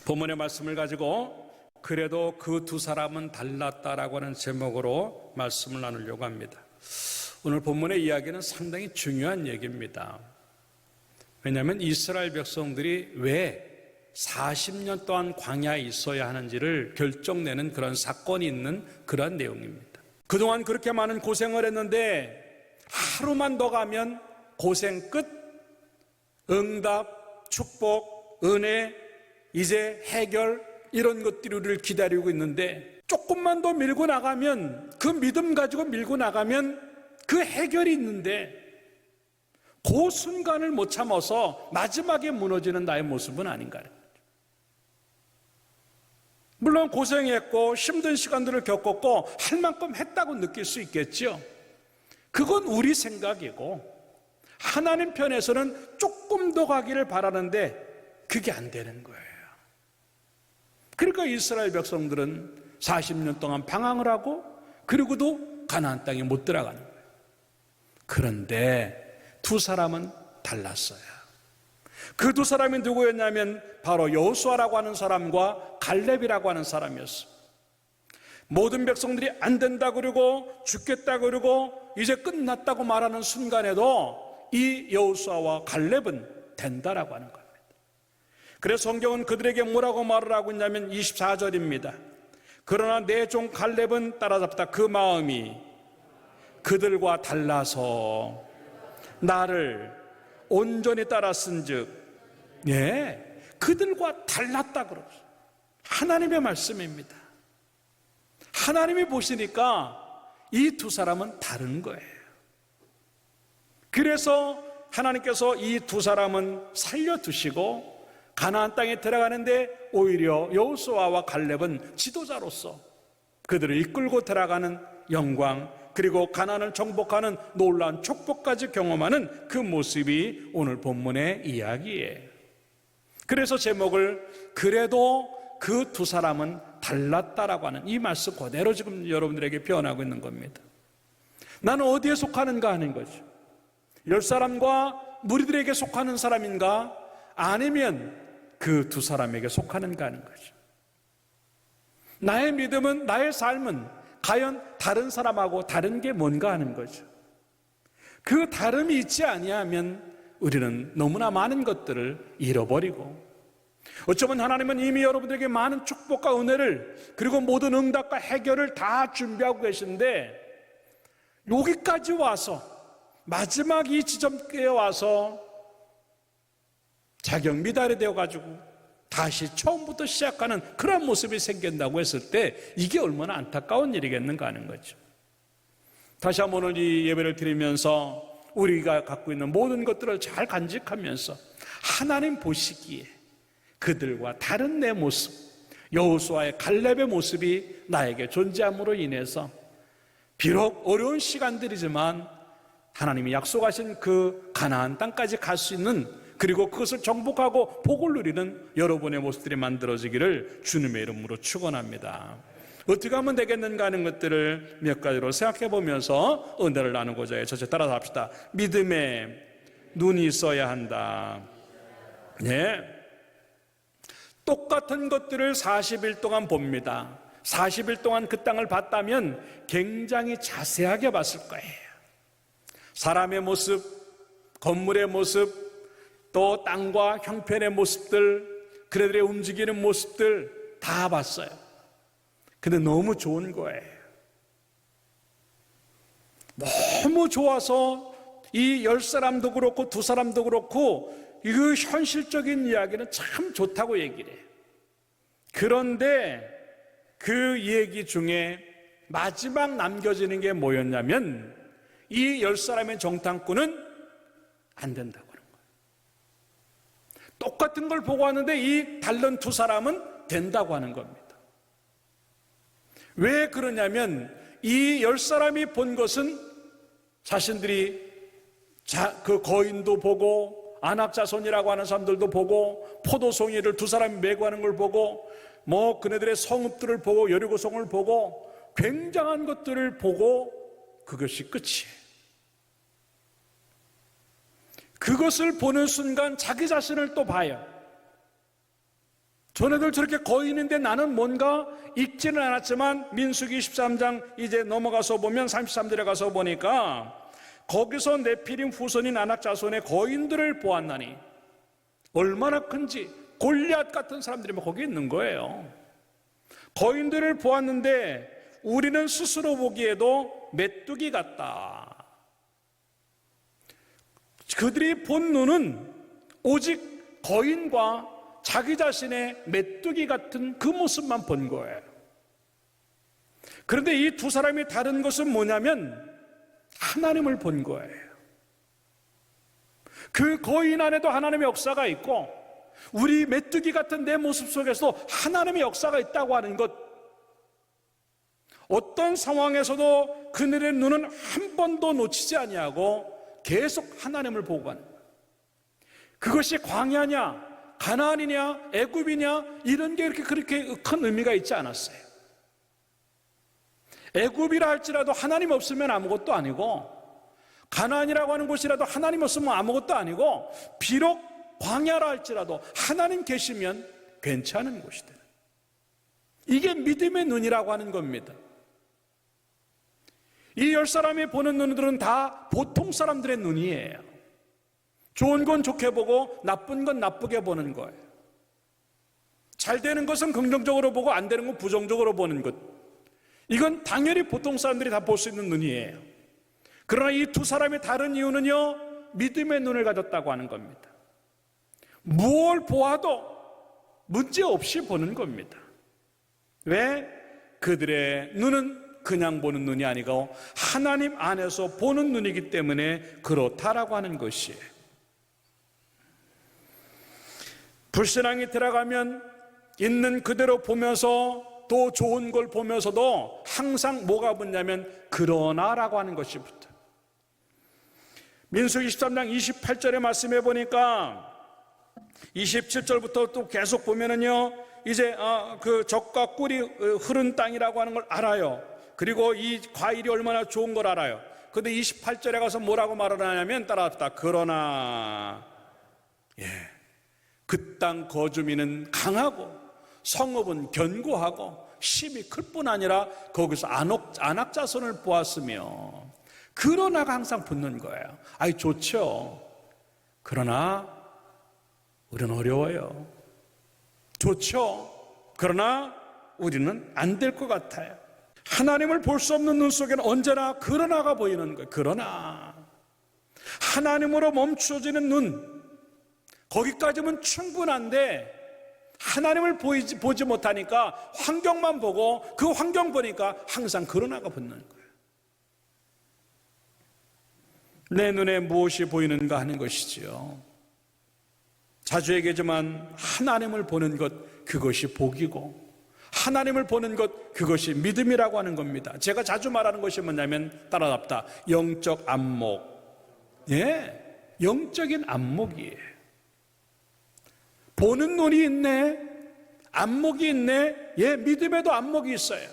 본문의 말씀을 가지고 그래도 그 두 사람은 달랐다라고 하는 제목으로 말씀을 나누려고 합니다. 오늘 본문의 이야기는 상당히 중요한 얘기입니다. 왜냐하면 이스라엘 백성들이 왜 40년 동안 광야에 있어야 하는지를 결정내는 그런 사건이 있는 그러한 내용입니다. 그동안 그렇게 많은 고생을 했는데 하루만 더 가면 고생 끝, 응답, 축복, 은혜, 이제 해결, 이런 것들이 우리를 기다리고 있는데 조금만 더 밀고 나가면, 그 믿음 가지고 밀고 나가면 그 해결이 있는데 그 순간을 못 참아서 마지막에 무너지는 나의 모습은 아닌가. 물론 고생했고 힘든 시간들을 겪었고 할 만큼 했다고 느낄 수 있겠죠. 그건 우리 생각이고 하나님 편에서는 조금 더 가기를 바라는데 그게 안 되는 거예요. 그러니까 이스라엘 백성들은 40년 동안 방황을 하고 그리고도 가나안 땅에 못 들어가는 거예요. 그런데 두 사람은 달랐어요. 그 두 사람이 누구였냐면 바로 여호수아라고 하는 사람과 갈렙이라고 하는 사람이었어요. 모든 백성들이 안 된다 그러고 죽겠다 그러고 이제 끝났다고 말하는 순간에도 이 여호수아와 갈렙은 된다라고 하는 겁니다. 그래서 성경은 그들에게 뭐라고 말을 하고 있냐면 24절입니다. 그러나 내 종 갈렙은 따라잡다 그 마음이 그들과 달라서 나를 온전히 따랐은즉, 예, 그들과 달랐다 그러죠. 하나님의 말씀입니다. 하나님이 보시니까 이 두 사람은 다른 거예요. 그래서 하나님께서 이 두 사람은 살려두시고 가나안 땅에 들어가는데 오히려 여호수아와 갈렙은 지도자로서 그들을 이끌고 들어가는 영광, 그리고 가나안을 정복하는 놀라운 축복까지 경험하는 그 모습이 오늘 본문의 이야기예요. 그래서 제목을 그래도 그 두 사람은 달랐다라고 하는 이 말씀 그대로 지금 여러분들에게 표현하고 있는 겁니다. 나는 어디에 속하는가 하는 거죠. 10사람과 무리들에게 속하는 사람인가, 아니면 그 두 사람에게 속하는가 하는 거죠. 나의 믿음은, 나의 삶은 과연 다른 사람하고 다른 게 뭔가 하는 거죠. 그 다름이 있지 아니하면 우리는 너무나 많은 것들을 잃어버리고, 어쩌면 하나님은 이미 여러분들에게 많은 축복과 은혜를, 그리고 모든 응답과 해결을 다 준비하고 계신데 여기까지 와서, 마지막 이 지점에 와서 자격 미달이 되어가지고 다시 처음부터 시작하는 그런 모습이 생긴다고 했을 때 이게 얼마나 안타까운 일이겠는가 하는 거죠. 다시 한번 오늘 이 예배를 드리면서 우리가 갖고 있는 모든 것들을 잘 간직하면서 하나님 보시기에 그들과 다른 내 모습, 여호수아의 갈렙의 모습이 나에게 존재함으로 인해서 비록 어려운 시간들이지만 하나님이 약속하신 그 가나안 땅까지 갈 수 있는, 그리고 그것을 정복하고 복을 누리는 여러분의 모습들이 만들어지기를 주님의 이름으로 축원합니다. 어떻게 하면 되겠는가 하는 것들을 몇 가지로 생각해 보면서 은혜를 나누고자 해요. 저체 따라서 합시다. 믿음에 눈이 있어야 한다. 네. 똑같은 것들을 40일 동안 봅니다. 40일 동안 그 땅을 봤다면 굉장히 자세하게 봤을 거예요. 사람의 모습, 건물의 모습, 또 땅과 형편의 모습들, 그들의 움직이는 모습들 다 봤어요. 근데 너무 좋은 거예요. 너무 좋아서 이 10사람도 그렇고 2사람도 그렇고 이 현실적인 이야기는 참 좋다고 얘기를 해요. 그런데 그 얘기 중에 마지막 남겨지는 게 뭐였냐면 이 10사람의 정탐꾼은 안 된다고 하는 거예요. 똑같은 걸 보고 왔는데 이 다른 두 사람은 된다고 하는 겁니다. 왜 그러냐면 이 10사람이 본 것은 자신들이 그 거인도 보고 안악자손이라고 하는 사람들도 보고 포도송이를 두 사람이 메고 하는 걸 보고 뭐 그네들의 성읍들을 보고 여리고성을 보고 굉장한 것들을 보고 그것이 끝이에요. 그것을 보는 순간 자기 자신을 또 봐요. 전애들 저렇게 거인인데 나는 뭔가 읽지는 않았지만 민수기 13장 이제 넘어가서 보면 33절에 가서 보니까 거기서 네피림 후손인 아낙 자손의 거인들을 보았나니 얼마나 큰지 골리앗 같은 사람들이 막 거기 있는 거예요. 거인들을 보았는데 우리는 스스로 보기에도 메뚜기 같다. 그들이 본 눈은 오직 거인과 자기 자신의 메뚜기 같은 그 모습만 본 거예요. 그런데 이 두 사람이 다른 것은 뭐냐면 하나님을 본 거예요. 그 거인 안에도 하나님의 역사가 있고 우리 메뚜기 같은 내 모습 속에서도 하나님의 역사가 있다고 하는 것. 어떤 상황에서도 그들의 눈은 한 번도 놓치지 아니하고 계속 하나님을 보고 가는 거예요. 그것이 광야냐 가나안이냐 애굽이냐 이런 게 그렇게 큰 의미가 있지 않았어요. 애굽이라 할지라도 하나님 없으면 아무것도 아니고 가나안이라고 하는 곳이라도 하나님 없으면 아무것도 아니고 비록 광야라 할지라도 하나님 계시면 괜찮은 곳이다. 이게 믿음의 눈이라고 하는 겁니다. 이 10사람이 보는 눈들은 다 보통 사람들의 눈이에요. 좋은 건 좋게 보고 나쁜 건 나쁘게 보는 거예요. 잘 되는 것은 긍정적으로 보고 안 되는 건 부정적으로 보는 것. 이건 당연히 보통 사람들이 다 볼 수 있는 눈이에요. 그러나 이 두 사람이 다른 이유는요, 믿음의 눈을 가졌다고 하는 겁니다. 무엇을 보아도 문제 없이 보는 겁니다. 왜? 그들의 눈은 그냥 보는 눈이 아니고 하나님 안에서 보는 눈이기 때문에 그렇다라고 하는 것이에요. 불신앙이 들어가면 있는 그대로 보면서 또 좋은 걸 보면서도 항상 뭐가 붙냐면 그러나라고 하는 것이 붙어요. 민수기 13장 28절의 말씀해 보니까 27절부터 또 계속 보면은요, 이제 그 적과 꿀이 흐른 땅이라고 하는 걸 알아요. 그리고 이 과일이 얼마나 좋은 걸 알아요. 근데 28절에 가서 뭐라고 말을 하냐면 따라합시다. 그러나 그 땅 거주민은 강하고 성읍은 견고하고 심이 클 뿐 아니라 거기서 안악 자손을 보았으며, 그러나가 항상 붙는 거예요. 아이 좋죠. 그러나 우리는 어려워요. 좋죠. 그러나 우리는 안 될 것 같아요. 하나님을 볼 수 없는 눈 속에는 언제나 그러나가 보이는 거예요. 그러나 하나님으로 멈춰지는 눈, 거기까지면 충분한데 하나님을 보지 못하니까 환경만 보고 그 환경 보니까 항상 그러나가 붙는 거예요. 내 눈에 무엇이 보이는가 하는 것이지요. 자주 얘기하지만 하나님을 보는 것, 그것이 복이고 하나님을 보는 것, 그것이 믿음이라고 하는 겁니다. 제가 자주 말하는 것이 뭐냐면 따라잡다, 영적 안목. 영적인 안목이에요. 보는 눈이 있네, 안목이 있네. 믿음에도 안목이 있어요.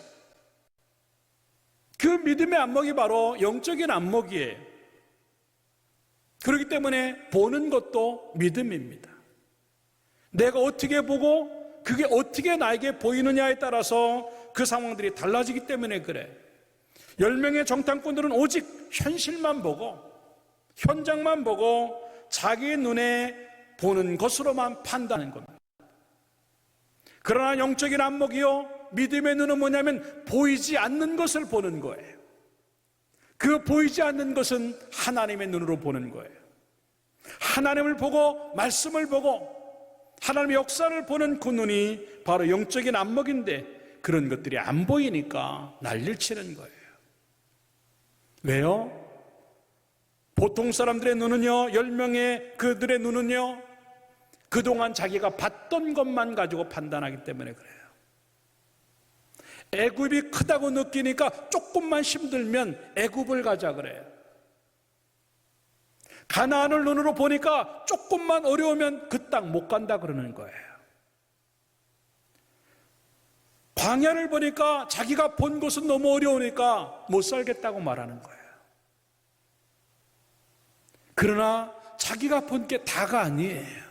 그 믿음의 안목이 바로 영적인 안목이에요. 그렇기 때문에 보는 것도 믿음입니다. 내가 어떻게 보고 그게 어떻게 나에게 보이느냐에 따라서 그 상황들이 달라지기 때문에 그래. 10명의 정탐꾼들은 오직 현실만 보고 현장만 보고 자기 눈에 보는 것으로만 판단하는 겁니다. 그러나 영적인 안목이요, 믿음의 눈은 뭐냐면 보이지 않는 것을 보는 거예요. 그 보이지 않는 것은 하나님의 눈으로 보는 거예요. 하나님을 보고 말씀을 보고 하나님의 역사를 보는 그 눈이 바로 영적인 안목인데, 그런 것들이 안 보이니까 난리를 치는 거예요. 왜요? 보통 사람들의 눈은요, 10명의 그들의 눈은요, 그동안 자기가 봤던 것만 가지고 판단하기 때문에 그래요. 애굽이 크다고 느끼니까 조금만 힘들면 애굽을 가자 그래요. 가나안을 눈으로 보니까 조금만 어려우면 그 땅 못 간다 그러는 거예요. 광야를 보니까 자기가 본 곳은 너무 어려우니까 못 살겠다고 말하는 거예요. 그러나 자기가 본 게 다가 아니에요.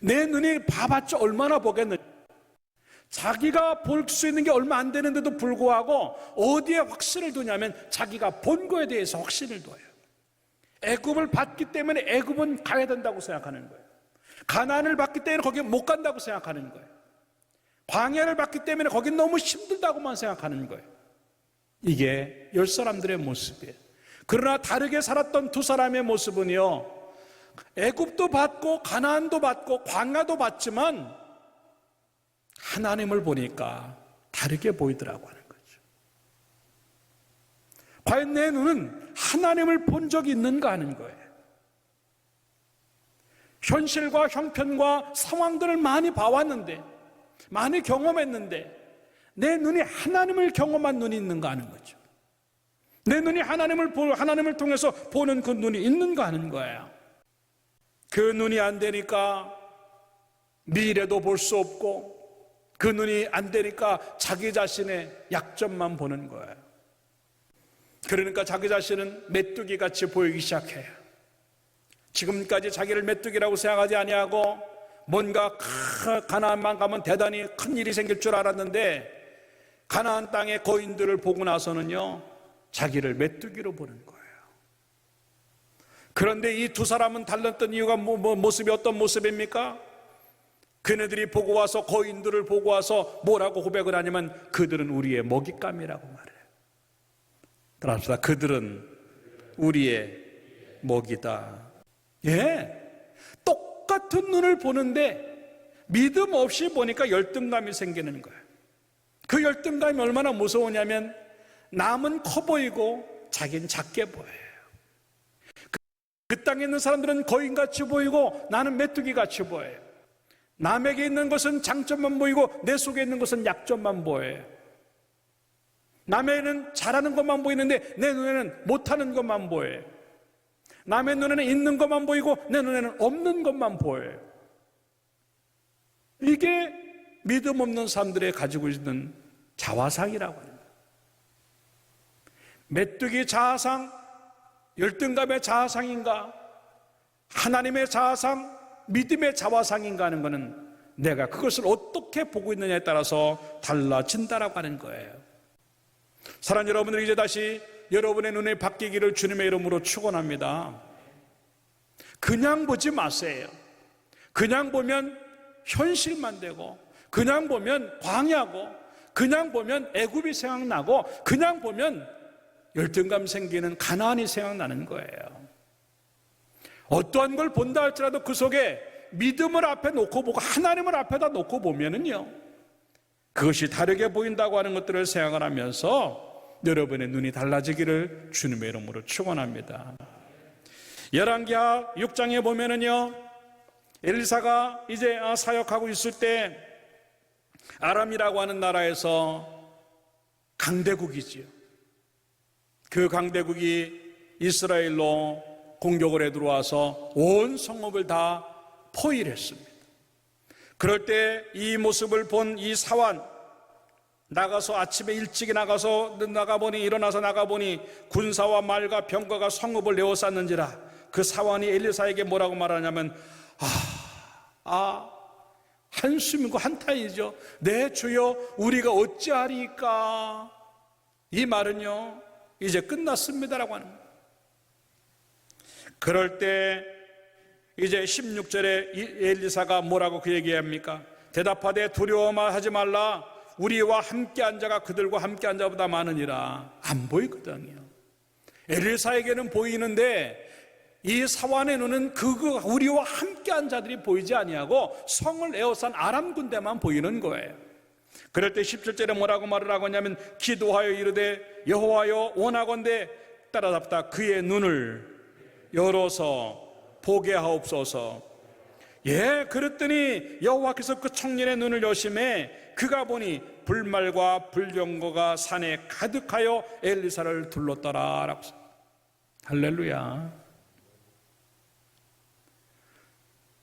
내 눈이 봐봤자 얼마나 보겠느냐. 자기가 볼 수 있는 게 얼마 안 되는데도 불구하고 어디에 확신을 두냐면 자기가 본 거에 대해서 확신을 둬요. 애굽을 봤기 때문에 애굽은 가야 된다고 생각하는 거예요. 가나안을 봤기 때문에 거기 못 간다고 생각하는 거예요. 광야를 봤기 때문에 거긴 너무 힘들다고만 생각하는 거예요. 이게 열 사람들의 모습이에요. 그러나 다르게 살았던 두 사람의 모습은요, 애굽도 봤고 가나안도 봤고 광야도 봤지만 하나님을 보니까 다르게 보이더라고 하는 거죠. 과연 내 눈은 하나님을 본 적이 있는가 하는 거예요. 현실과 형편과 상황들을 많이 봐왔는데, 많이 경험했는데 내 눈이 하나님을 경험한 눈이 있는가 하는 거죠. 내 눈이 하나님을 통해서 보는 그 눈이 있는가 하는 거예요. 그 눈이 안 되니까 미래도 볼 수 없고, 그 눈이 안 되니까 자기 자신의 약점만 보는 거예요. 그러니까 자기 자신은 메뚜기 같이 보이기 시작해요. 지금까지 자기를 메뚜기라고 생각하지 아니하고 뭔가 가나안만 가면 대단히 큰 일이 생길 줄 알았는데, 가나안 땅의 거인들을 보고 나서는요, 자기를 메뚜기로 보는 거예요. 그런데 이 두 사람은 달랐던 이유가 모습이 어떤 모습입니까? 그네들이 보고 와서, 거인들을 보고 와서 뭐라고 고백을 하냐면 그들은 우리의 먹잇감이라고 말해요. 따라합시다. 그들은 우리의 먹이다. 예, 똑같은 눈을 보는데 믿음 없이 보니까 열등감이 생기는 거예요. 그 열등감이 얼마나 무서우냐면 남은 커 보이고 자기는 작게 보여요. 그 땅에 있는 사람들은 거인같이 보이고 나는 메뚜기같이 보여요. 남에게 있는 것은 장점만 보이고 내 속에 있는 것은 약점만 보여요. 남에게는 잘하는 것만 보이는데 내 눈에는 못하는 것만 보여요. 남의 눈에는 있는 것만 보이고 내 눈에는 없는 것만 보여요. 이게 믿음 없는 사람들이 가지고 있는 자화상이라고 합니다. 메뚜기 자화상, 열등감의 자화상인가, 하나님의 자화상, 믿음의 자화상인가 하는 것은 내가 그것을 어떻게 보고 있느냐에 따라서 달라진다라고 하는 거예요. 사랑하는 여러분들, 이제 다시 여러분의 눈이 바뀌기를 주님의 이름으로 축원합니다. 그냥 보지 마세요. 그냥 보면 현실만 되고, 그냥 보면 광야고, 그냥 보면 애굽이 생각나고, 그냥 보면 열등감 생기는 가나안이 생각나는 거예요. 어떠한 걸 본다 할지라도 그 속에 믿음을 앞에 놓고 보고 하나님을 앞에다 놓고 보면은요, 그것이 다르게 보인다고 하는 것들을 생각을 하면서 여러분의 눈이 달라지기를 주님의 이름으로 축원합니다. 열왕기하 6장에 보면은요, 엘리사가 이제 사역하고 있을 때 아람이라고 하는 나라에서 강대국이지요. 그 강대국이 이스라엘로 공격을 해 들어와서 온 성읍을 다 포위했습니다. 그럴 때 이 모습을 본 이 사환, 나가서 아침에 일찍이 일어나서 나가보니 군사와 말과 병거가 성읍을 에워쌌는지라. 그 사환이 엘리사에게 뭐라고 말하냐면 한숨이고 한탄이죠. 내 주여, 우리가 어찌하리까. 이 말은요, 이제 끝났습니다라고 하는 거예요. 그럴 때 이제 16절에 엘리사가 뭐라고 그 얘기합니까? 대답하되 두려워하지 말라. 우리와 함께한 자가 그들과 함께한 자보다 많으니라. 안 보이거든요. 엘리사에게는 보이는데 이 사환의 눈은 우리와 함께한 자들이 보이지 아니하고 성을 에워싼 아람 군대만 보이는 거예요. 그럴 때 17절에 뭐라고 말을 하고 있냐면 기도하여 이르되 여호와여 원하건대 따라잡다 그의 눈을 열어서 보게 하옵소서. 예, 그랬더니 여호와께서 그 청년의 눈을 여심해 그가 보니 불말과 불병거가 산에 가득하여 엘리사를 둘렀더라 라고. 할렐루야.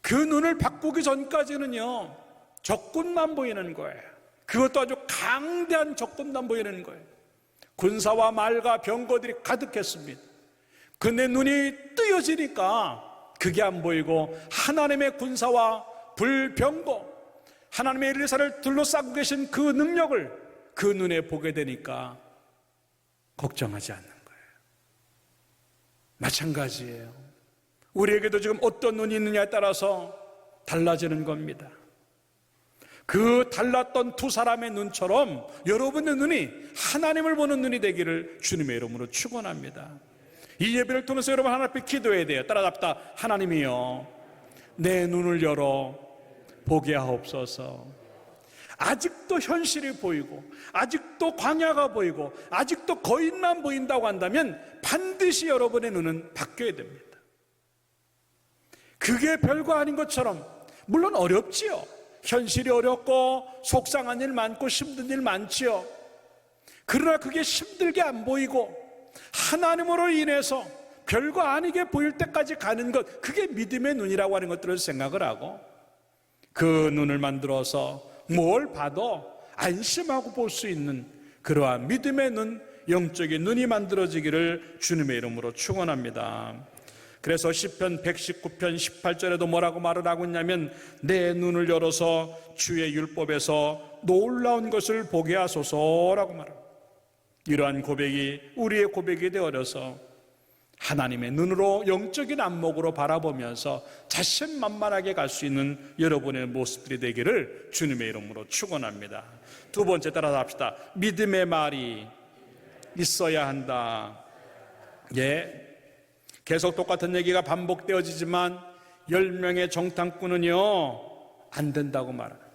그 눈을 바꾸기 전까지는요, 적군만 보이는 거예요. 그것도 아주 강대한 적군만 보이는 거예요. 군사와 말과 병거들이 가득했습니다. 근데 눈이 뜨여지니까 그게 안 보이고 하나님의 군사와 불병거, 하나님의 엘리사를 둘러싸고 계신 그 능력을 그 눈에 보게 되니까 걱정하지 않는 거예요. 마찬가지예요. 우리에게도 지금 어떤 눈이 있느냐에 따라서 달라지는 겁니다. 그 달랐던 두 사람의 눈처럼 여러분의 눈이 하나님을 보는 눈이 되기를 주님의 이름으로 축원합니다. 이 예배를 통해서 여러분 하나님 앞에 기도해야 돼요. 따라잡다. 하나님이여, 내 눈을 열어 보게 하옵소서. 아직도 현실이 보이고, 아직도 광야가 보이고, 아직도 거인만 보인다고 한다면 반드시 여러분의 눈은 바뀌어야 됩니다. 그게 별거 아닌 것처럼, 물론 어렵지요. 현실이 어렵고 속상한 일 많고 힘든 일 많지요. 그러나 그게 힘들게 안 보이고 하나님으로 인해서 별거 아니게 보일 때까지 가는 것, 그게 믿음의 눈이라고 하는 것들을 생각을 하고, 그 눈을 만들어서 뭘 봐도 안심하고 볼 수 있는 그러한 믿음의 눈, 영적인 눈이 만들어지기를 주님의 이름으로 축원합니다. 그래서 시편 119편 18절에도 뭐라고 말을 하고 있냐면, 내 눈을 열어서 주의 율법에서 놀라운 것을 보게 하소서라고 말합니다. 이러한 고백이 우리의 고백이 되어서 하나님의 눈으로, 영적인 안목으로 바라보면서 자신만만하게 갈 수 있는 여러분의 모습들이 되기를 주님의 이름으로 축원합니다. 두 번째, 따라서 합시다. 믿음의 말이 있어야 한다. 예, 계속 똑같은 얘기가 반복되어지지만 10명의 정탐꾼은요 안 된다고 말합니다.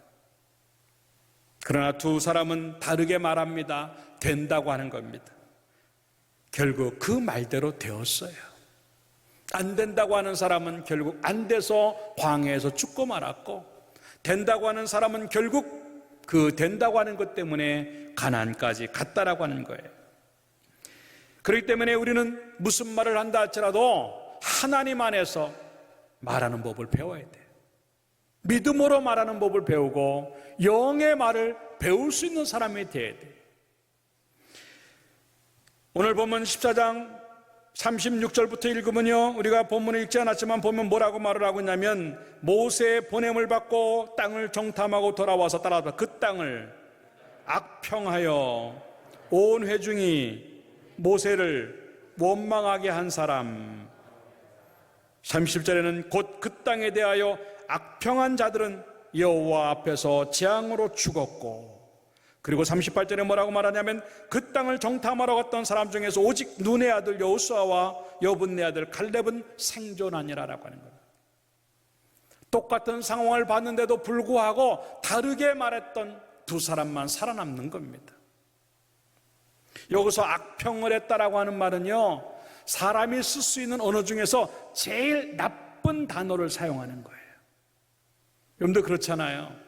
그러나 두 사람은 다르게 말합니다. 된다고 하는 겁니다. 결국 그 말대로 되었어요. 안 된다고 하는 사람은 결국 안 돼서 광야에서 죽고 말았고, 된다고 하는 사람은 결국 그 된다고 하는 것 때문에 가나안까지 갔다라고 하는 거예요. 그렇기 때문에 우리는 무슨 말을 한다 할지라도 하나님 안에서 말하는 법을 배워야 돼요. 믿음으로 말하는 법을 배우고 영의 말을 배울 수 있는 사람이 되어야 돼요. 오늘 본문 14장 36절부터 읽으면요, 우리가 본문을 읽지 않았지만 보면 뭐라고 말을 하고 있냐면, 모세의 보냄을 받고 땅을 정탐하고 돌아와서 따라서 그 땅을 악평하여 온 회중이 모세를 원망하게 한 사람. 30절에는 곧 그 땅에 대하여 악평한 자들은 여호와 앞에서 재앙으로 죽었고, 그리고 38절에 뭐라고 말하냐면, 그 땅을 정탐하러 갔던 사람 중에서 오직 눈의 아들 여호수아와 여분네 아들 갈렙은 생존하니라라고 하는 거예요. 똑같은 상황을 봤는데도 불구하고 다르게 말했던 두 사람만 살아남는 겁니다. 여기서 악평을 했다라고 하는 말은요, 사람이 쓸 수 있는 언어 중에서 제일 나쁜 단어를 사용하는 거예요. 여러분들 그렇잖아요.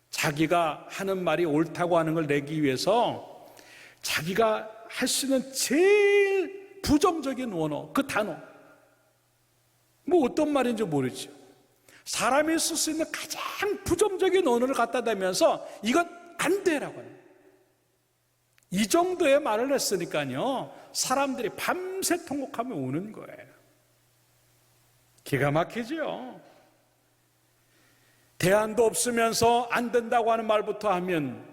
자기가 하는 말이 옳다고 하는 걸 내기 위해서 자기가 할 수 있는 제일 부정적인 언어, 그 단어, 뭐 어떤 말인지 모르죠. 사람이 쓸 수 있는 가장 부정적인 언어를 갖다 대면서 이건 안 되라고 해요. 이 정도의 말을 했으니까요, 사람들이 밤새 통곡하며 우는 거예요. 기가 막히죠. 대안도 없으면서 안 된다고 하는 말부터 하면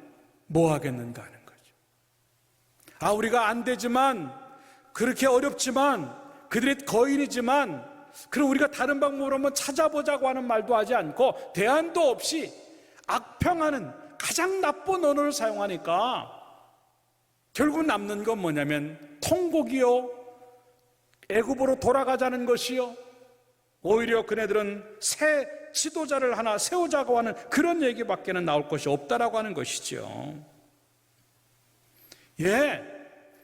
뭐 하겠는가 하는 거죠. 우리가 안 되지만, 그렇게 어렵지만, 그들이 거인이지만, 그럼 우리가 다른 방법으로 한번 찾아보자고 하는 말도 하지 않고 대안도 없이 악평하는 가장 나쁜 언어를 사용하니까 결국 남는 건 뭐냐면 통곡이요, 애굽으로 돌아가자는 것이요, 오히려 그네들은 새 지도자를 하나 세우자고 하는 그런 얘기밖에는 나올 것이 없다라고 하는 것이죠. 예.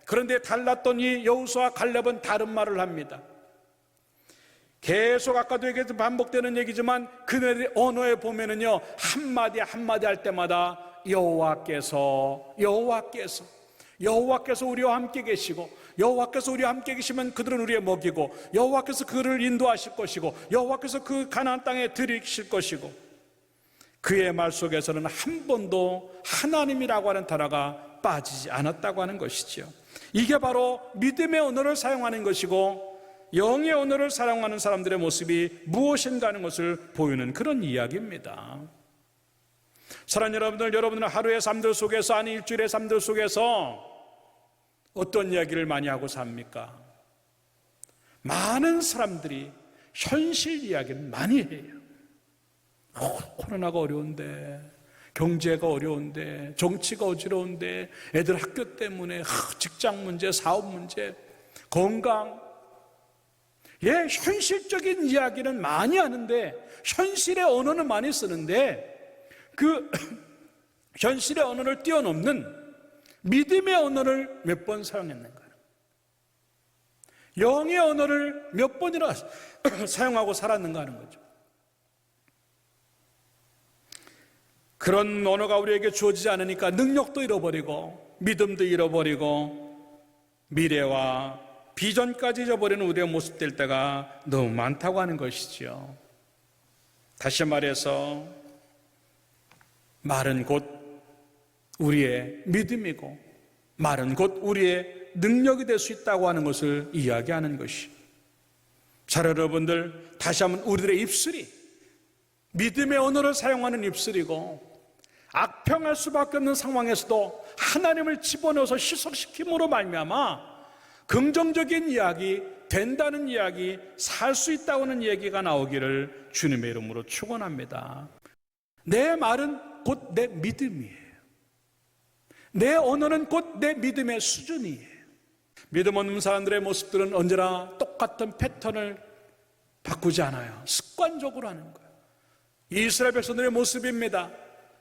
그런데 달랐던 이 여호수아 갈렙은 다른 말을 합니다. 계속 아까도 얘기해서 반복되는 얘기지만 그네들의 언어에 보면은요, 한마디 한마디 할 때마다 여호와께서 우리와 함께 계시고, 여호와께서 우리와 함께 계시면 그들은 우리의 먹이고, 여호와께서 그를 인도하실 것이고, 여호와께서 그 가나안 땅에 들이실 것이고, 그의 말 속에서는 한 번도 하나님이라고 하는 단어가 빠지지 않았다고 하는 것이죠. 이게 바로 믿음의 언어를 사용하는 것이고, 영의 언어를 사용하는 사람들의 모습이 무엇인가 하는 것을 보이는 그런 이야기입니다. 사랑하는 여러분들, 여러분들은 하루의 삶들 속에서, 아니 일주일의 삶들 속에서 어떤 이야기를 많이 하고 삽니까? 많은 사람들이 현실 이야기를 많이 해요. 코로나가 어려운데, 경제가 어려운데, 정치가 어지러운데, 애들 학교 때문에 직장 문제, 사업 문제, 건강. 현실적인 이야기는 많이 하는데, 현실의 언어는 많이 쓰는데, 그 현실의 언어를 뛰어넘는 믿음의 언어를 몇 번 사용했는가? 영의 언어를 몇 번이나 사용하고 살았는가 하는 거죠. 그런 언어가 우리에게 주어지지 않으니까 능력도 잃어버리고 믿음도 잃어버리고 미래와 비전까지 잊어버리는 우리의 모습될 때가 너무 많다고 하는 것이지요. 다시 말해서 말은 곧 우리의 믿음이고 말은 곧 우리의 능력이 될 수 있다고 하는 것을 이야기하는 것이. 자, 여러분들, 다시 한번 우리들의 입술이 믿음의 언어를 사용하는 입술이고 악평할 수밖에 없는 상황에서도 하나님을 집어넣어서 희석시킴으로 말미암아 긍정적인 이야기, 된다는 이야기, 살 수 있다는 얘기가 나오기를 주님의 이름으로 축원합니다. 내 말은 곧 내 믿음이에요. 내 언어는 곧 내 믿음의 수준이에요. 믿음 없는 사람들의 모습들은 언제나 똑같은 패턴을 바꾸지 않아요. 습관적으로 하는 거예요. 이스라엘 백성들의 모습입니다.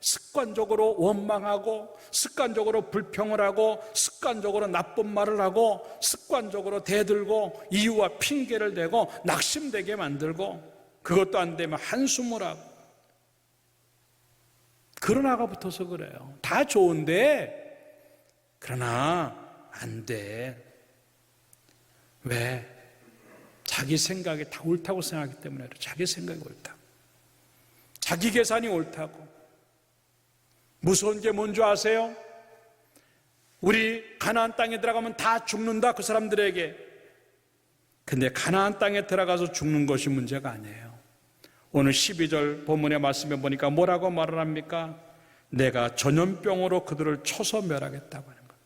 습관적으로 원망하고, 습관적으로 불평을 하고, 습관적으로 나쁜 말을 하고, 습관적으로 대들고, 이유와 핑계를 대고, 낙심되게 만들고, 그것도 안 되면 한숨을 하고. 그러나가 붙어서 그래요. 다 좋은데, 그러나 안 돼. 왜? 자기 생각이 다 옳다고 생각하기 때문에 그래요. 자기 생각이 옳다고. 자기 계산이 옳다고. 무서운 게 뭔지 아세요? 우리 가나안 땅에 들어가면 다 죽는다, 그 사람들에게. 근데 가나안 땅에 들어가서 죽는 것이 문제가 아니에요. 오늘 12절 본문의 말씀에 보니까 뭐라고 말을 합니까? 내가 전염병으로 그들을 쳐서 멸하겠다고 하는 겁니다.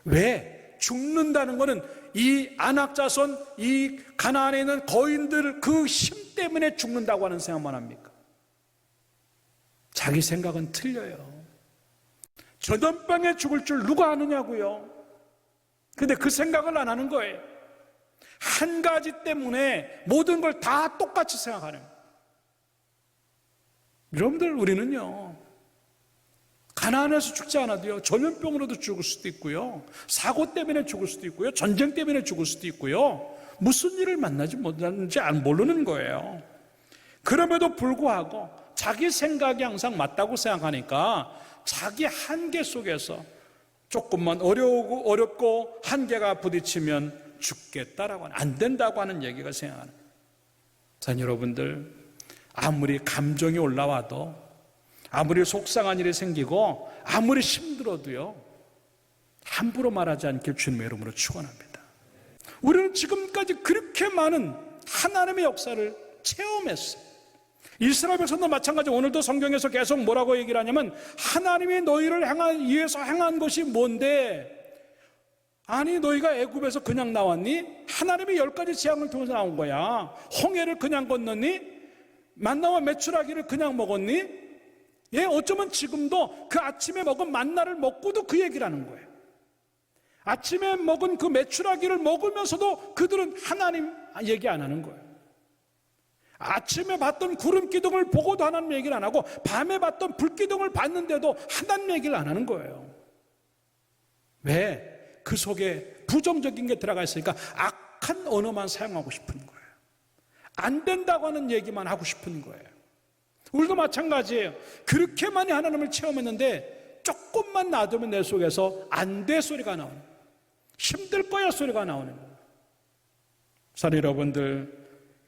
왜? 죽는다는 것은 이 안악자손, 이 가나안에 있는 거인들 그 힘 때문에 죽는다고 하는 생각만 합니까? 자기 생각은 틀려요. 전염병에 죽을 줄 누가 아느냐고요. 근데 그 생각을 안 하는 거예요. 한 가지 때문에 모든 걸 다 똑같이 생각하는 거예요. 여러분들, 우리는요, 가나안에서 죽지 않아도요, 전염병으로도 죽을 수도 있고요, 사고 때문에 죽을 수도 있고요, 전쟁 때문에 죽을 수도 있고요, 무슨 일을 만나지 못하는지 모르는 거예요. 그럼에도 불구하고 자기 생각이 항상 맞다고 생각하니까 자기 한계 속에서 조금만 어렵고 한계가 부딪히면 죽겠다라고 하는, 안 된다고 하는 얘기가 생각하는 거예요. 자, 여러분들, 아무리 감정이 올라와도, 아무리 속상한 일이 생기고, 아무리 힘들어도요, 함부로 말하지 않길 주님의 이름으로 축원합니다. 우리는 지금까지 그렇게 많은 하나님의 역사를 체험했어요. 이스라엘 백성도 마찬가지. 오늘도 성경에서 계속 뭐라고 얘기를 하냐면, 하나님이 너희를 위해서 행한 것이 뭔데? 아니, 너희가 애굽에서 그냥 나왔니? 하나님이 10가지 재앙을 통해서 나온 거야. 홍해를 그냥 건넜니? 만나와 메추라기를 그냥 먹었니? 어쩌면 지금도 그 아침에 먹은 만나를 먹고도 그 얘기를 하는 거예요. 아침에 먹은 그 메추라기를 먹으면서도 그들은 하나님 얘기 안 하는 거예요. 아침에 봤던 구름 기둥을 보고도 하나님 얘기를 안 하고, 밤에 봤던 불 기둥을 봤는데도 하나님 얘기를 안 하는 거예요. 왜? 그 속에 부정적인 게 들어가 있으니까 악한 언어만 사용하고 싶은 거예요. 안 된다고 하는 얘기만 하고 싶은 거예요. 우리도 마찬가지예요. 그렇게 많이 하나님을 체험했는데 조금만 놔두면 내 속에서 안 돼 소리가 나오는 거예요. 힘들 거야 소리가 나오는 거예요. 사랑하는 여러분들,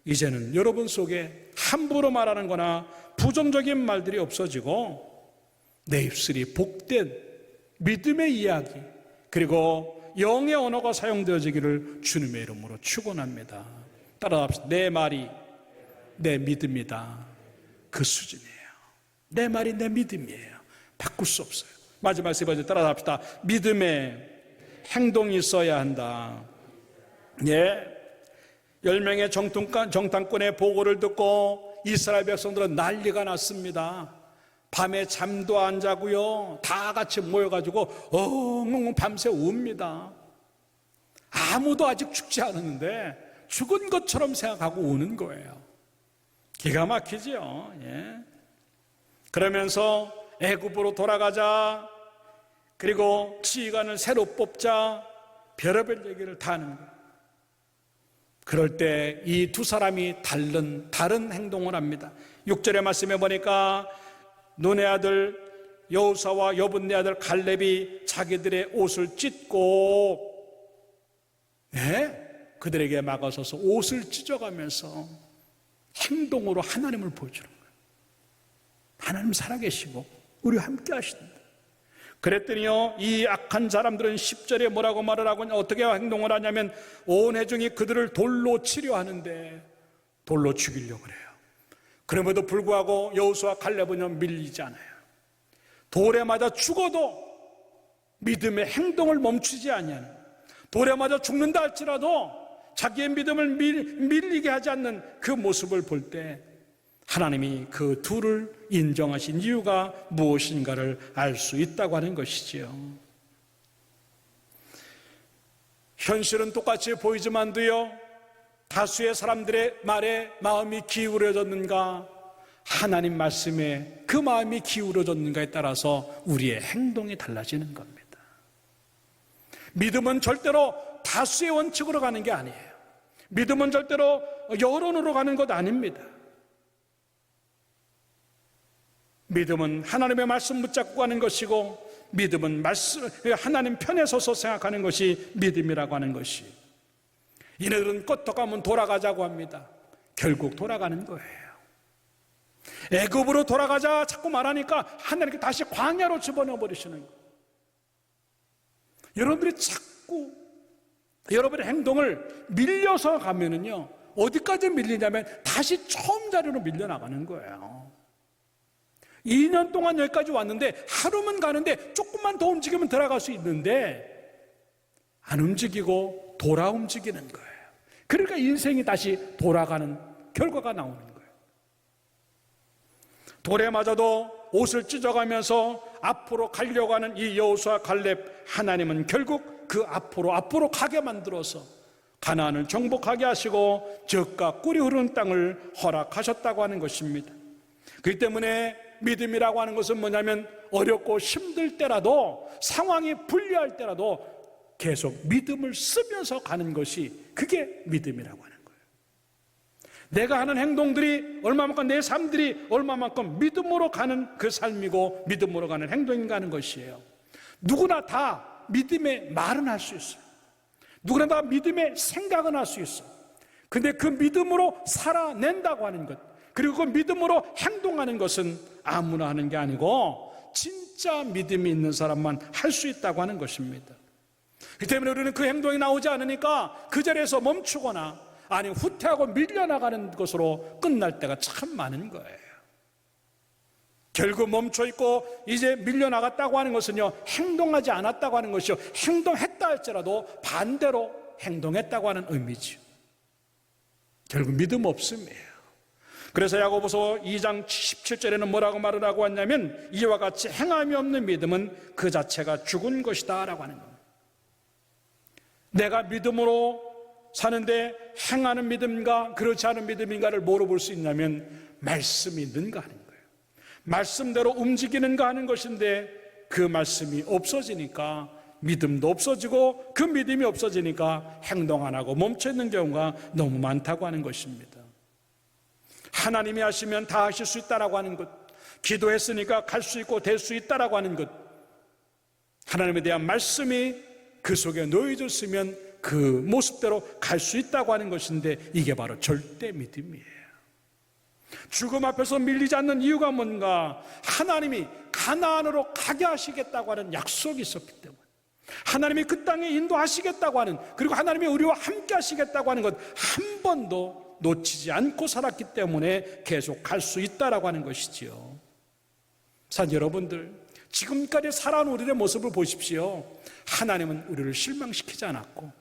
이제는 여러분 속에 함부로 말하는 거나 부정적인 말들이 없어지고 내 입술이 복된 믿음의 이야기, 그리고 영의 언어가 사용되어지기를 주님의 이름으로 축원합니다. 따라합시다. 내 말이 내 믿음이다. 그 수준이에요. 내 말이 내 믿음이에요. 바꿀 수 없어요. 마지막 세 번째 따라합시다. 믿음에 행동이 있어야 한다. 예, 10명의 정탐꾼의 보고를 듣고 이스라엘 백성들은 난리가 났습니다. 밤에 잠도 안 자고요, 다 같이 모여가지고 엉엉 밤새 웁니다. 아무도 아직 죽지 않았는데 죽은 것처럼 생각하고 우는 거예요. 기가 막히죠. 예. 그러면서 애굽으로 돌아가자, 그리고 지휘관을 새로 뽑자, 별의별 얘기를 다 하는 거예요. 그럴 때 이 두 사람이 다른 행동을 합니다. 6절의 말씀에 보니까 눈의 아들 여호수아와 여분네 아들 갈렙이 자기들의 옷을 찢고, 그들에게 막아서서 옷을 찢어가면서 행동으로 하나님을 보여주는 거예요. 하나님 살아계시고 우리와 함께 하신다. 그랬더니요, 이 악한 사람들은 10절에 뭐라고 말을 하고 어떻게 행동을 하냐면, 온 회중이 그들을 돌로 치려 하는데 돌로 죽이려고 그래요. 그럼에도 불구하고 여호수아 갈렙은 밀리지 않아요. 돌에 맞아 죽어도 믿음의 행동을 멈추지 아니하는, 돌에 맞아 죽는다 할지라도 자기의 믿음을 밀리게 하지 않는 그 모습을 볼 때 하나님이 그 둘을 인정하신 이유가 무엇인가를 알 수 있다고 하는 것이지요. 현실은 똑같이 보이지만도요, 다수의 사람들의 말에 마음이 기울어졌는가, 하나님 말씀에 그 마음이 기울어졌는가에 따라서 우리의 행동이 달라지는 겁니다. 믿음은 절대로 다수의 원칙으로 가는 게 아니에요. 믿음은 절대로 여론으로 가는 것 아닙니다. 믿음은 하나님의 말씀 붙잡고 가는 것이고, 믿음은 하나님 편에 서서 생각하는 것이 믿음이라고 하는 것이. 이네들은 껐다가면 돌아가자고 합니다. 결국 돌아가는 거예요. 애굽으로 돌아가자 자꾸 말하니까 하나님께 다시 광야로 집어넣어 버리시는 거예요. 여러분들이 자꾸 여러분의 행동을 밀려서 가면은요, 어디까지 밀리냐면 다시 처음 자리로 밀려나가는 거예요. 2년 동안 여기까지 왔는데 하루만 가는데 조금만 더 움직이면 들어갈 수 있는데 안 움직이고 돌아 움직이는 거예요. 그러니까 인생이 다시 돌아가는 결과가 나오는 거예요. 돌에 맞아도 옷을 찢어가면서 앞으로 가려고 하는 이 여호수아 갈렙, 하나님은 결국 그 앞으로 가게 만들어서 가나안을 정복하게 하시고 젖과 꿀이 흐르는 땅을 허락하셨다고 하는 것입니다. 그렇기 때문에 믿음이라고 하는 것은 뭐냐면, 어렵고 힘들 때라도, 상황이 불리할 때라도 계속 믿음을 쓰면서 가는 것이, 그게 믿음이라고 하는 거예요. 내가 하는 행동들이 얼마만큼, 내 삶들이 얼마만큼 믿음으로 가는 그 삶이고 믿음으로 가는 행동인가 하는 것이에요. 누구나 다 믿음의 말은 할 수 있어요. 누구나 다 믿음의 생각은 할 수 있어요. 근데 그 믿음으로 살아낸다고 하는 것, 그리고 그 믿음으로 행동하는 것은 아무나 하는 게 아니고 진짜 믿음이 있는 사람만 할 수 있다고 하는 것입니다. 그렇기 때문에 우리는 그 행동이 나오지 않으니까 그 자리에서 멈추거나 아니면 후퇴하고 밀려나가는 것으로 끝날 때가 참 많은 거예요. 결국 멈춰있고 이제 밀려나갔다고 하는 것은요, 행동하지 않았다고 하는 것이요, 행동했다 할지라도 반대로 행동했다고 하는 의미죠. 결국 믿음 없음이에요. 그래서 야고보서 2장 17절에는 뭐라고 말을 하고 왔냐면, 이와 같이 행함이 없는 믿음은 그 자체가 죽은 것이다 라고 하는 겁니다. 내가 믿음으로 사는데 행하는 믿음인가 그렇지 않은 믿음인가를 뭐로 볼 수 있냐면, 말씀이 있는가 하는 거예요. 말씀대로 움직이는가 하는 것인데, 그 말씀이 없어지니까 믿음도 없어지고, 그 믿음이 없어지니까 행동 안 하고 멈춰있는 경우가 너무 많다고 하는 것입니다. 하나님이 하시면 다 하실 수 있다라고 하는 것, 기도했으니까 갈 수 있고 될 수 있다라고 하는 것, 하나님에 대한 말씀이 그 속에 놓여졌으면 그 모습대로 갈 수 있다고 하는 것인데, 이게 바로 절대 믿음이에요. 죽음 앞에서 밀리지 않는 이유가 뭔가, 하나님이 가나안으로 가게 하시겠다고 하는 약속이 있었기 때문에, 하나님이 그 땅에 인도하시겠다고 하는, 그리고 하나님이 우리와 함께 하시겠다고 하는 것 한 번도 놓치지 않고 살았기 때문에 계속 갈 수 있다라고 하는 것이지요. 산 여러분들, 지금까지 살아온 우리의 모습을 보십시오. 하나님은 우리를 실망시키지 않았고,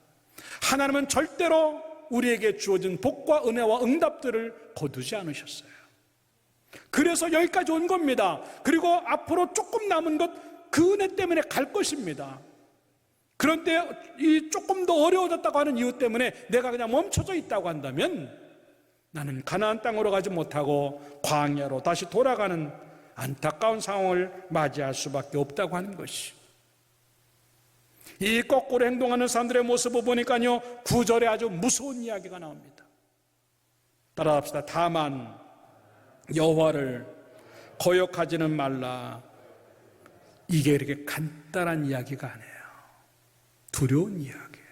하나님은 절대로 우리에게 주어진 복과 은혜와 응답들을 거두지 않으셨어요. 그래서 여기까지 온 겁니다. 그리고 앞으로 조금 남은 것, 그 은혜 때문에 갈 것입니다. 그런데 이 조금 더 어려워졌다고 하는 이유 때문에 내가 그냥 멈춰져 있다고 한다면 나는 가나안 땅으로 가지 못하고 광야로 다시 돌아가는 안타까운 상황을 맞이할 수밖에 없다고 하는 것이, 이 거꾸로 행동하는 사람들의 모습을 보니까요, 9절에 아주 무서운 이야기가 나옵니다. 따라합시다. 다만 여호와를 거역하지는 말라. 이게 이렇게 간단한 이야기가 아니에요. 두려운 이야기예요.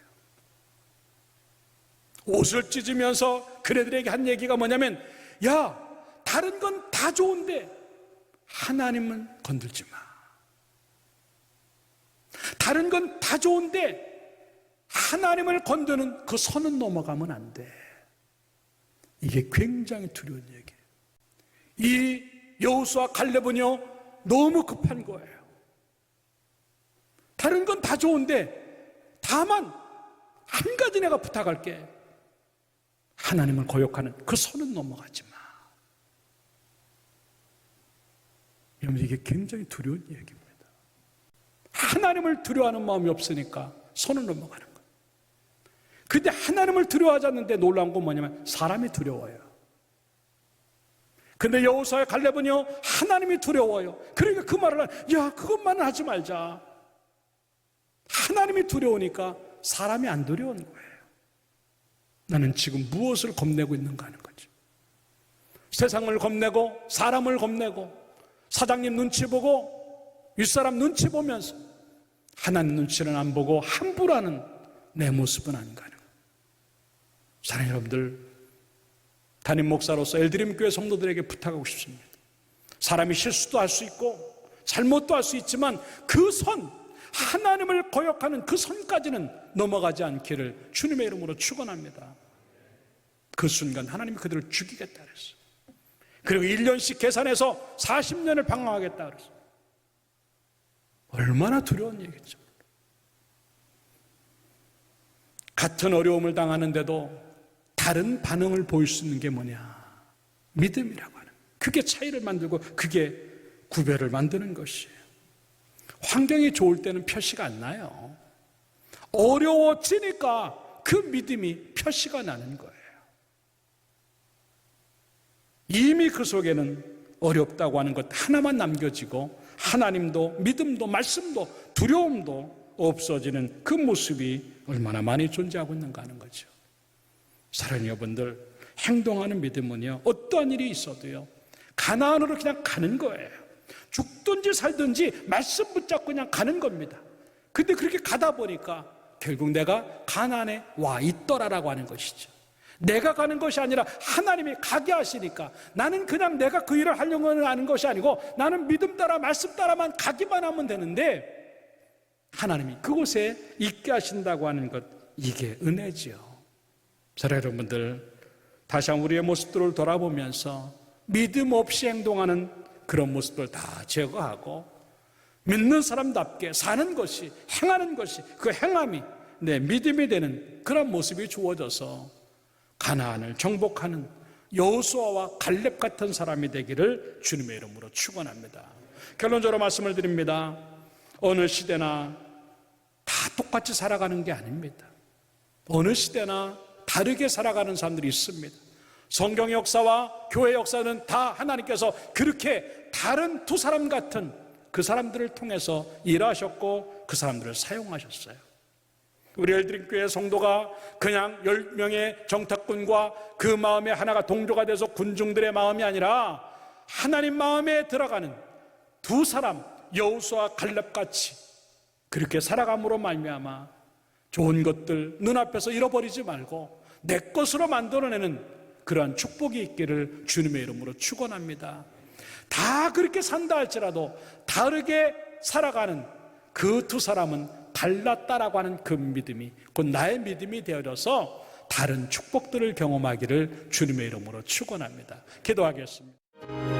옷을 찢으면서 그네들에게 한 얘기가 뭐냐면, 야, 다른 건 다 좋은데 하나님은 건들지 마. 다른 건 다 좋은데 하나님을 건드는 그 선은 넘어가면 안 돼. 이게 굉장히 두려운 얘기예요. 이 여호수아 갈렙은요, 너무 급한 거예요. 다른 건 다 좋은데 다만 한 가지 내가 부탁할게. 하나님을 거역하는 그 선은 넘어가지 마. 여러분, 이게 굉장히 두려운 얘기입니다. 하나님을 두려워하는 마음이 없으니까 선을 넘어가는 거예요. 근데 하나님을 두려워하지 않는데 놀라운 건 뭐냐면 사람이 두려워요. 근데 여호수아의 갈렙은요, 하나님이 두려워요. 그러니까 그 말을 야, 그것만은 하지 말자. 하나님이 두려우니까 사람이 안 두려운 거예요. 나는 지금 무엇을 겁내고 있는가 하는 거죠. 세상을 겁내고 사람을 겁내고 사장님 눈치 보고 윗사람 눈치 보면서 하나님 눈치는 안 보고 함부로 하는 내 모습은 아닌가 하는 거예요. 사랑하는 여러분들, 담임 목사로서 엘드림교회 성도들에게 부탁하고 싶습니다. 사람이 실수도 할 수 있고 잘못도 할 수 있지만 그 선, 하나님을 거역하는 그 선까지는 넘어가지 않기를 주님의 이름으로 축원합니다. 그 순간 하나님이 그들을 죽이겠다 그랬어요. 그리고 1년씩 계산해서 40년을 방황하겠다 그랬어요. 얼마나 두려운 얘기죠. 같은 어려움을 당하는데도 다른 반응을 보일 수 있는 게 뭐냐? 믿음이라고 하는, 그게 차이를 만들고 그게 구별을 만드는 것이에요. 환경이 좋을 때는 표시가 안 나요. 어려워지니까 그 믿음이 표시가 나는 거예요. 이미 그 속에는 어렵다고 하는 것 하나만 남겨지고 하나님도 믿음도 말씀도 두려움도 없어지는 그 모습이 얼마나 많이 존재하고 있는가 하는 거죠. 사랑하는 여러분들, 행동하는 믿음은요, 어떠한 일이 있어도요, 가나안으로 그냥 가는 거예요. 죽든지 살든지 말씀 붙잡고 그냥 가는 겁니다. 근데 그렇게 가다 보니까 결국 내가 가나안에 와 있더라라고 하는 것이죠. 내가 가는 것이 아니라 하나님이 가게 하시니까 나는 그냥 내가 그 일을 하려고 하는 것이 아니고 나는 믿음 따라 말씀 따라만 가기만 하면 되는데 하나님이 그곳에 있게 하신다고 하는 것, 이게 은혜지요. 사랑하는 여러분들, 다시 한번 우리의 모습들을 돌아보면서 믿음 없이 행동하는 그런 모습들 다 제거하고 믿는 사람답게 사는 것이, 행하는 것이, 그 행함이 내 믿음이 되는 그런 모습이 주어져서 가나안을 정복하는 여호수아와 갈렙 같은 사람이 되기를 주님의 이름으로 축원합니다. 결론적으로 말씀을 드립니다. 어느 시대나 다 똑같이 살아가는 게 아닙니다. 어느 시대나 다르게 살아가는 사람들이 있습니다. 성경의 역사와 교회 역사는 다 하나님께서 그렇게 다른 두 사람 같은 그 사람들을 통해서 일하셨고 그 사람들을 사용하셨어요. 우리 엘드림교회 성도가 그냥 10명의 정탁군과 그 마음에 하나가 동조가 돼서 군중들의 마음이 아니라 하나님 마음에 들어가는 두 사람, 여호수아 갈렙같이 그렇게 살아감으로 말미암아 좋은 것들 눈앞에서 잃어버리지 말고 내 것으로 만들어내는 그러한 축복이 있기를 주님의 이름으로 축원합니다. 다 그렇게 산다 할지라도 다르게 살아가는 그 두 사람은 갈랐다라고 하는 그 믿음이 곧 나의 믿음이 되어져서 다른 축복들을 경험하기를 주님의 이름으로 축원합니다. 기도하겠습니다.